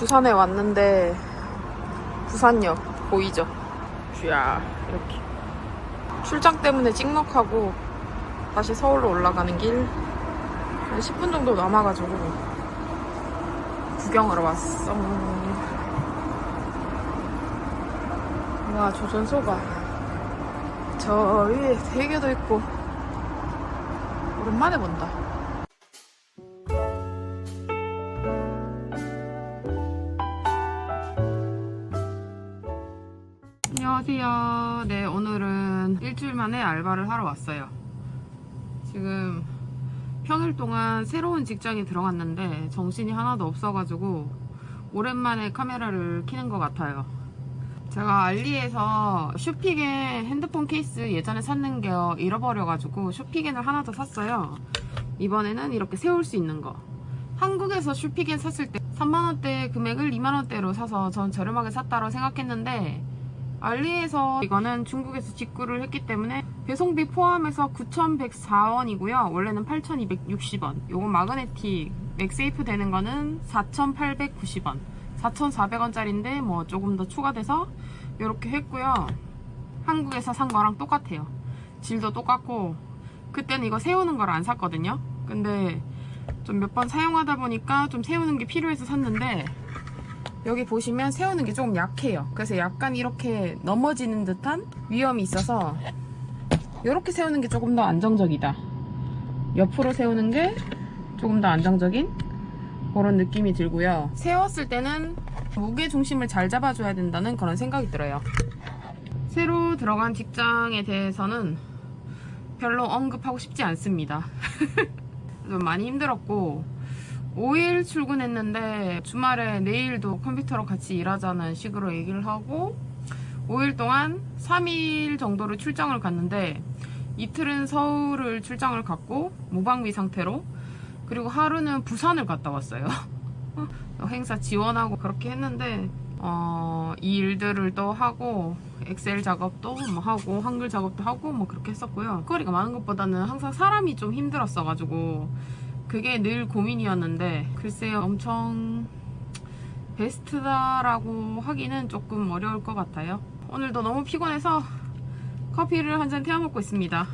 부산에 왔는데 부산역 보이죠? 쥐야 이렇게 출장 때문에 찍먹하고 다시 서울로 올라가는 길 한 10분 정도 남아가지고 구경하러 왔어. 와, 조선소가 저 위에 3개도 있고 오랜만에 본다. 안녕하세요. 네, 오늘은 일주일 만에 알바를 하러 왔어요. 지금 평일 동안 새로운 직장에 들어갔는데 정신이 하나도 없어가지고 오랜만에 카메라를 켜는 것 같아요. 제가 알리에서 슈피겐 핸드폰 케이스 예전에 샀는 게 잃어버려가지고 슈피겐을 하나 더 샀어요. 이번에는 이렇게 세울 수 있는 거. 한국에서 슈피겐 샀을 때 3만원대 금액을 2만원대로 사서 전 저렴하게 샀다고 생각했는데 알리에서 이거는 중국에서 직구를 했기 때문에 배송비 포함해서 9,104원이고요. 원래는 8,260원. 요거 마그네틱 맥세이프 되는 거는 4,890원. 4,400원짜리인데 뭐 조금 더 추가돼서 이렇게 했고요. 한국에서 산 거랑 똑같아요. 질도 똑같고 그때는 이거 세우는 걸 안 샀거든요. 근데 좀 몇 번 사용하다 보니까 좀 세우는 게 필요해서 샀는데 여기 보시면 세우는 게 조금 약해요. 그래서 약간 이렇게 넘어지는 듯한 위험이 있어서 이렇게 세우는 게 조금 더 안정적이다. 옆으로 세우는 게 조금 더 안정적인 그런 느낌이 들고요. 세웠을 때는 무게 중심을 잘 잡아줘야 된다는 그런 생각이 들어요. 새로 들어간 직장에 대해서는 별로 언급하고 싶지 않습니다. 좀 많이 힘들었고 5일 출근했는데 주말에 내일도 컴퓨터로 같이 일하자는 식으로 얘기를 하고 5일 동안 3일 정도를 출장을 갔는데 이틀은 서울을 출장을 갔고 무방비 상태로 그리고 하루는 부산을 갔다 왔어요. 행사 지원하고 그렇게 했는데 이 일들을 또 하고 엑셀 작업도 뭐 하고 한글 작업도 하고 뭐 그렇게 했었고요. 거리가 많은 것보다는 항상 사람이 좀 힘들었어 가지고 그게 늘 고민이었는데 글쎄요, 엄청 베스트다라고 하기는 조금 어려울 것 같아요. 오늘도 너무 피곤해서 커피를 한 잔 태워 먹고 있습니다.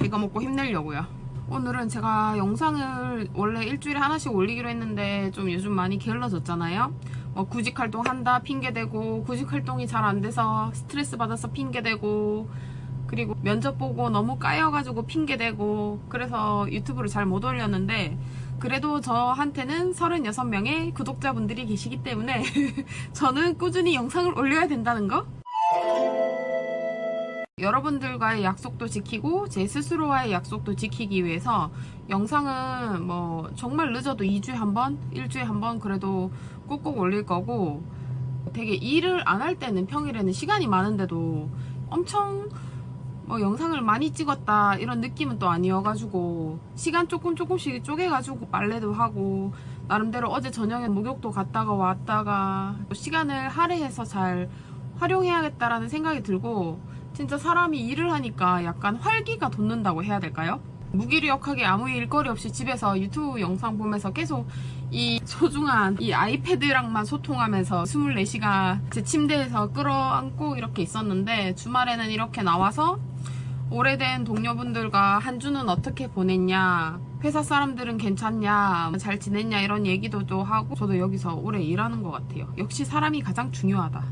이거 먹고 힘내려고요. 오늘은 제가 영상을 원래 일주일에 하나씩 올리기로 했는데 좀 요즘 많이 게을러졌잖아요. 뭐 구직활동 한다 핑계대고 구직활동이 잘 안 돼서 스트레스 받아서 핑계대고 그리고 면접 보고 너무 까여가지고 핑계대고 그래서 유튜브를 잘 못 올렸는데 그래도 저한테는 36명의 구독자분들이 계시기 때문에 저는 꾸준히 영상을 올려야 된다는 거? 여러분들과의 약속도 지키고 제 스스로와의 약속도 지키기 위해서 영상은 뭐 정말 늦어도 2주에 한 번, 1주에 한 번 그래도 꼭꼭 올릴 거고 되게 일을 안 할 때는 평일에는 시간이 많은데도 엄청 뭐 영상을 많이 찍었다 이런 느낌은 또 아니어가지고 시간 조금씩 쪼개가지고 빨래도 하고 나름대로 어제 저녁에 목욕도 갔다가 왔다가 시간을 할애해서 잘 활용해야겠다라는 생각이 들고 진짜 사람이 일을 하니까 약간 활기가 돋는다고 해야 될까요? 무기력하게 아무 일거리 없이 집에서 유튜브 영상 보면서 계속 이 소중한 이 아이패드랑만 소통하면서 24시간 제 침대에서 끌어안고 이렇게 있었는데 주말에는 이렇게 나와서 오래된 동료분들과 한 주는 어떻게 보냈냐, 회사 사람들은 괜찮냐, 잘 지냈냐 이런 얘기도 또 하고 저도 여기서 오래 일하는 것 같아요. 역시 사람이 가장 중요하다.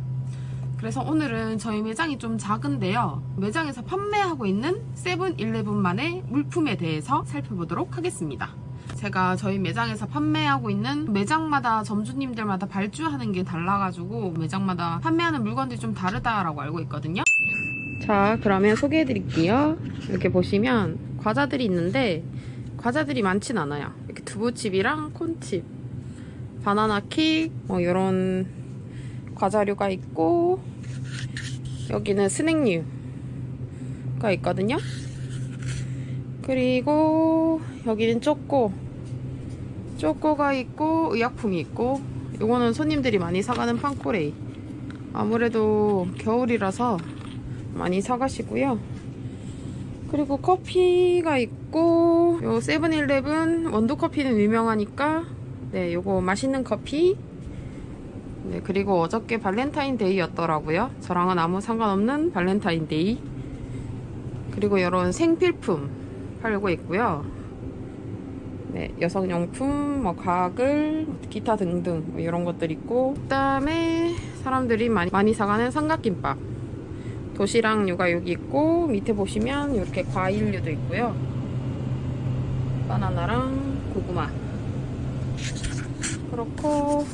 그래서 오늘은 저희 매장이 좀 작은데요. 매장에서 판매하고 있는 세븐일레븐만의 물품에 대해서 살펴보도록 하겠습니다. 제가 저희 매장에서 판매하고 있는 매장마다 점주님들마다 발주하는 게 달라가지고 매장마다 판매하는 물건들이 좀 다르다라고 알고 있거든요. 자, 그러면 소개해 드릴게요. 이렇게 보시면 과자들이 있는데 과자들이 많진 않아요. 이렇게 두부칩이랑 콘칩, 바나나 킥, 뭐 이런 과자류가 있고 여기는 스낵류가 있거든요. 그리고 여기는 쪼꼬가 있고 의약품이 있고 요거는 손님들이 많이 사가는 팡코레이. 아무래도 겨울이라서 많이 사가시고요. 그리고 커피가 있고, 요 세븐일레븐 원두 커피는 유명하니까 네, 요거 맛있는 커피. 네, 그리고 어저께 발렌타인데이였더라고요. 저랑은 아무 상관없는 발렌타인데이. 그리고 이런 생필품 팔고 있고요. 네, 여성용품, 뭐 가글, 기타 등등 뭐 이런 것들 있고, 그다음에 사람들이 많이 사가는 삼각김밥, 도시락류가 여기 있고, 밑에 보시면 이렇게 과일류도 있고요. 바나나랑 고구마. 그렇고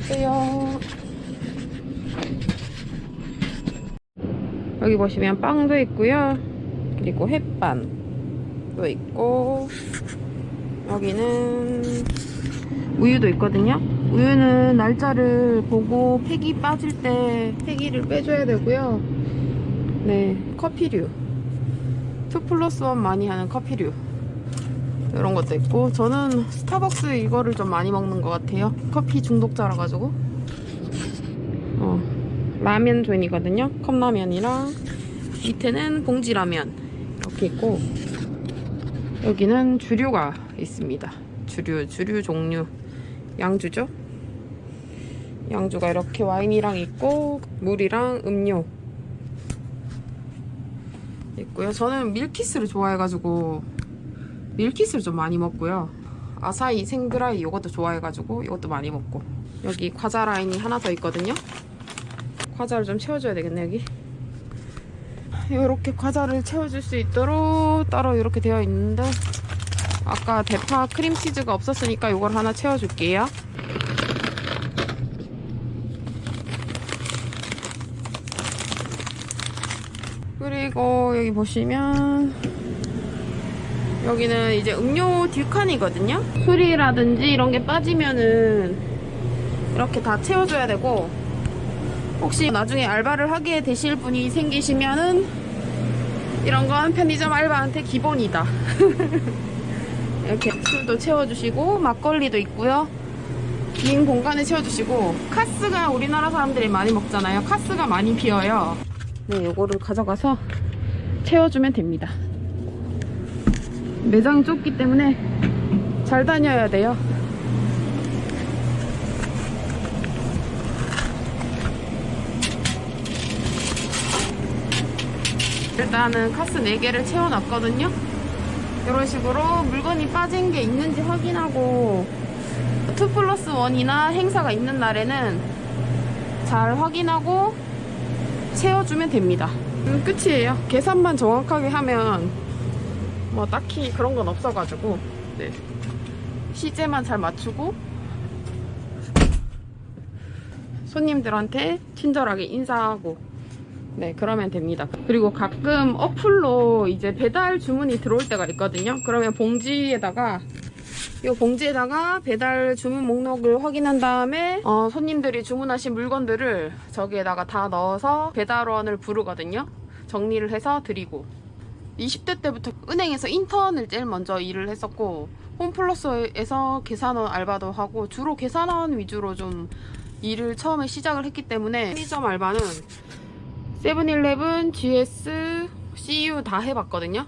있고요. 여기 보시면 빵도 있고요. 그리고 햇반도 있고, 여기는 우유도 있거든요. 우유는 날짜를 보고 폐기 빠질 때 폐기를 빼줘야 되고요. 네, 커피류 2+1 많이 하는 커피류 이런 것도 있고, 저는 스타벅스 이거를 좀 많이 먹는 것 같아요. 커피 중독자라 가지고. 라면 존이거든요. 컵라면이랑, 밑에는 봉지라면 이렇게 있고, 여기는 주류가 있습니다. 주류 종류, 양주죠. 양주가 이렇게 와인이랑 있고, 물이랑 음료 있고요. 저는 밀키스를 좋아해가지고 밀키스를 좀 많이 먹고요. 아사히 생드라이 이것도 좋아해가지고 이것도 많이 먹고, 여기 과자 라인이 하나 더 있거든요. 과자를 좀 채워줘야 되겠네. 여기 이렇게 과자를 채워줄 수 있도록 따로 이렇게 되어 있는데, 아까 대파 크림치즈가 없었으니까 이걸 하나 채워줄게요. 그리고 여기 보시면 여기는 이제 음료 딜칸이거든요. 술이라든지 이런 게 빠지면은 이렇게 다 채워줘야 되고, 혹시 나중에 알바를 하게 되실 분이 생기시면은 이런 건 편의점 알바한테 기본이다. 이렇게 술도 채워주시고, 막걸리도 있고요. 빈 공간에 채워주시고, 카스가 우리나라 사람들이 많이 먹잖아요. 카스가 많이 비어요. 네, 요거를 가져가서 채워주면 됩니다. 매장이 좁기 때문에 잘 다녀야 돼요. 일단은 카스 4개를 채워놨거든요. 이런 식으로 물건이 빠진 게 있는지 확인하고, 2+1이나 행사가 있는 날에는 잘 확인하고 채워주면 됩니다. 끝이에요. 계산만 정확하게 하면 뭐 딱히 그런 건 없어가지고, 네, 시제만 잘 맞추고 손님들한테 친절하게 인사하고, 네, 그러면 됩니다. 그리고 가끔 어플로 이제 배달 주문이 들어올 때가 있거든요. 그러면 봉지에다가 배달 주문 목록을 확인한 다음에 손님들이 주문하신 물건들을 저기에다가 다 넣어서 배달원을 부르거든요. 정리를 해서 드리고, 20대 때부터 은행에서 인턴을 제일 먼저 일을 했었고, 홈플러스에서 계산원 알바도 하고, 주로 계산원 위주로 좀 일을 처음에 시작을 했기 때문에 편의점 알바는 세븐일레븐, GS, CU 다 해봤거든요.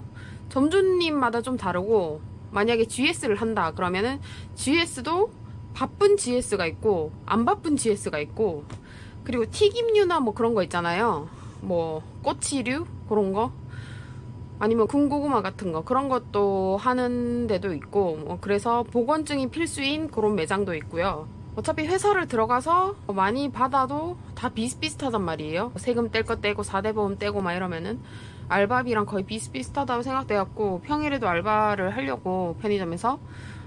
점주님마다 좀 다르고, 만약에 GS를 한다 그러면은 GS도 바쁜 GS가 있고 안 바쁜 GS가 있고, 그리고 튀김류나 뭐 그런 거 있잖아요. 뭐 꼬치류 그런 거, 아니면 군고구마 같은 거, 그런 것도 하는 데도 있고, 뭐 그래서 보건증이 필수인 그런 매장도 있고요. 어차피 회사를 들어가서 많이 받아도 다 비슷비슷하단 말이에요. 세금 뗄 거 떼고 4대 보험 떼고 막 이러면은 알바비랑 거의 비슷비슷하다고 생각돼갖고, 평일에도 알바를 하려고 편의점에서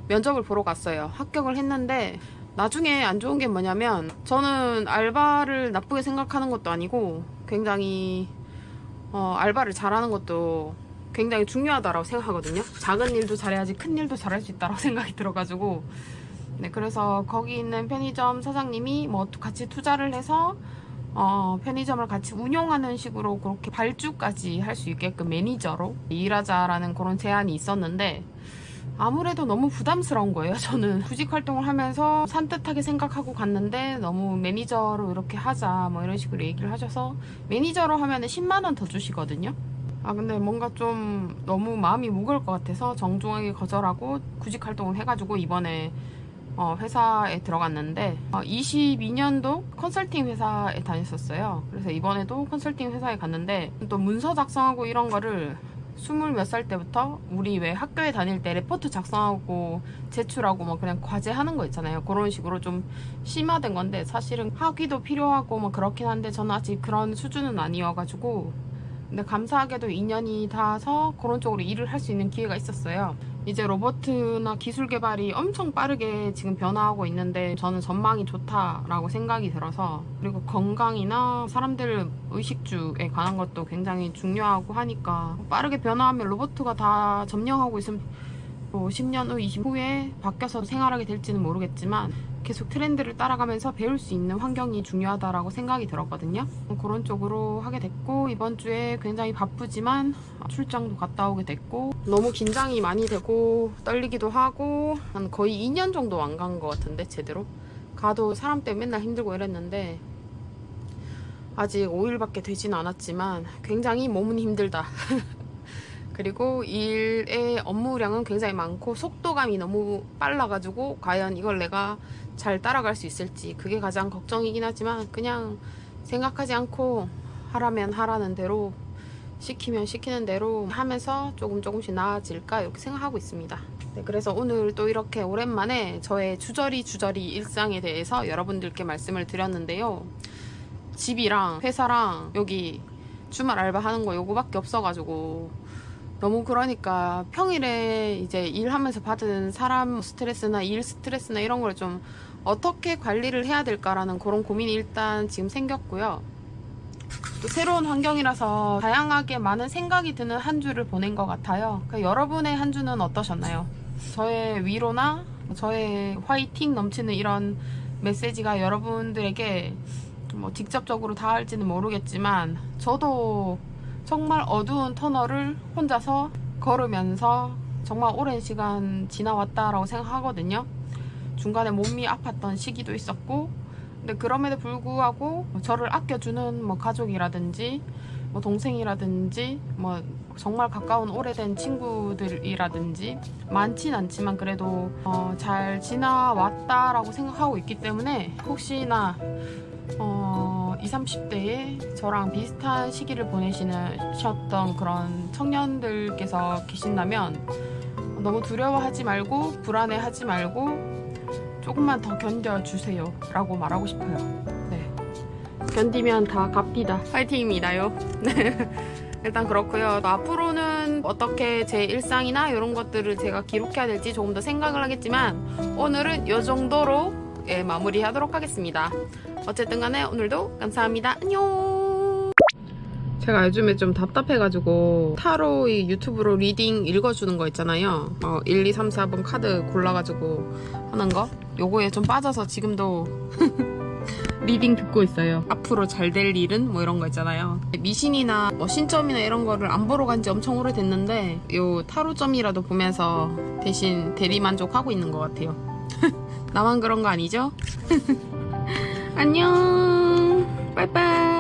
면접을 보러 갔어요. 합격을 했는데, 나중에 안 좋은 게 뭐냐면, 저는 알바를 나쁘게 생각하는 것도 아니고 굉장히 알바를 잘하는 것도 굉장히 중요하다고 생각하거든요. 작은 일도 잘해야지 큰 일도 잘할 수 있다고 생각이 들어가지고, 네, 그래서 거기 있는 편의점 사장님이 뭐 같이 투자를 해서 편의점을 같이 운영하는 식으로 그렇게 발주까지 할 수 있게끔 매니저로 일하자라는 그런 제안이 있었는데, 아무래도 너무 부담스러운 거예요. 저는 구직 활동을 하면서 산뜻하게 생각하고 갔는데 너무 매니저로 이렇게 하자 뭐 이런 식으로 얘기를 하셔서 회사로 하면은 10만 원 더 주시거든요. 근데 뭔가 좀 너무 마음이 무거울 것 같아서 정중하게 거절하고 구직 활동을 해가지고 이번에 회사에 들어갔는데 22년도 컨설팅 회사에 다녔었어요. 그래서 이번에도 컨설팅 회사에 갔는데 또 문서 작성하고 이런 거를 20몇 살 때부터 우리 왜 학교에 다닐 때 레포트 작성하고 제출하고 뭐 그냥 과제하는 거 있잖아요. 그런 식으로 좀 심화된 건데 사실은 학위도 필요하고 뭐 그렇긴 한데 저는 아직 그런 수준은 아니어가지고 근데 감사하게도 2년이 닿아서 그런 쪽으로 일을 할 수 있는 기회가 있었어요. 이제 로봇이나 기술 개발이 엄청 빠르게 지금 변화하고 있는데 저는 전망이 좋다라고 생각이 들어서 그리고 건강이나 사람들 의식주에 관한 것도 굉장히 중요하고 하니까 빠르게 변화하면 로봇가 다 점령하고 있으면 10년 후, 20년 후에 바뀌어서 생활하게 될지는 모르겠지만 계속 트렌드를 따라가면서 배울 수 있는 환경이 중요하다라고 생각이 들었거든요. 그런 쪽으로 하게 됐고 이번 주에 굉장히 바쁘지만 출장도 갔다 오게 됐고 너무 긴장이 많이 되고 떨리기도 하고 한 거의 2년 정도 안 간 것 같은데 제대로 가도 사람 때문에 맨날 힘들고 이랬는데 아직 5일밖에 되진 않았지만 굉장히 몸은 힘들다. 그리고 일의 업무량은 굉장히 많고 속도감이 너무 빨라가지고 과연 이걸 내가 잘 따라갈 수 있을지 그게 가장 걱정이긴 하지만 그냥 생각하지 않고 하라면 하라는 대로 시키면 시키는 대로 하면서 조금씩 나아질까 이렇게 생각하고 있습니다. 네, 그래서 오늘 또 이렇게 오랜만에 저의 주저리 일상에 대해서 여러분들께 말씀을 드렸는데요. 집이랑 회사랑 여기 주말 알바하는 거 요거밖에 없어가지고 너무 그러니까 평일에 이제 일하면서 받은 사람 스트레스나 일 스트레스나 이런 걸 좀 어떻게 관리를 해야 될까라는 그런 고민이 일단 지금 생겼고요. 또 새로운 환경이라서 다양하게 많은 생각이 드는 한 주를 보낸 것 같아요. 그러니까 여러분의 한 주는 어떠셨나요? 저의 위로나 저의 화이팅 넘치는 이런 메시지가 여러분들에게 뭐 직접적으로 닿을지는 모르겠지만 저도 정말 어두운 터널을 혼자서 걸으면서 정말 오랜 시간 지나왔다라고 생각하거든요. 중간에 몸이 아팠던 시기도 있었고 근데 그럼에도 불구하고 저를 아껴주는 뭐 가족이라든지 뭐 동생이라든지 뭐 정말 가까운 오래된 친구들이라든지 많진 않지만 그래도 잘 지나왔다라고 생각하고 있기 때문에 혹시나 20, 30대에 저랑 비슷한 시기를 보내셨던 그런 청년들께서 계신다면 너무 두려워하지 말고 불안해하지 말고 조금만 더 견뎌주세요 라고 말하고 싶어요. 네. 견디면 다 갚니다. 파이팅입니다요. 네. 일단 그렇고요. 앞으로는 어떻게 제 일상이나 이런 것들을 제가 기록해야 될지 조금 더 생각을 하겠지만 오늘은 이 정도로 마무리하도록 하겠습니다. 어쨌든 간에 오늘도 감사합니다. 안녕. 제가 요즘에 좀 답답해가지고 타로 이 유튜브로 리딩 읽어주는 거 있잖아요. 1, 2, 3, 4번 카드 골라가지고 하는 거 요거에 좀 빠져서 지금도 리딩 듣고 있어요. 앞으로 잘 될 일은 뭐 이런 거 있잖아요. 미신이나 뭐 신점이나 이런 거를 안 보러 간지 엄청 오래됐는데 요 타로점이라도 보면서 대신 대리만족하고 있는 것 같아요. 나만 그런 거 아니죠? 안녕. 빠이빠이.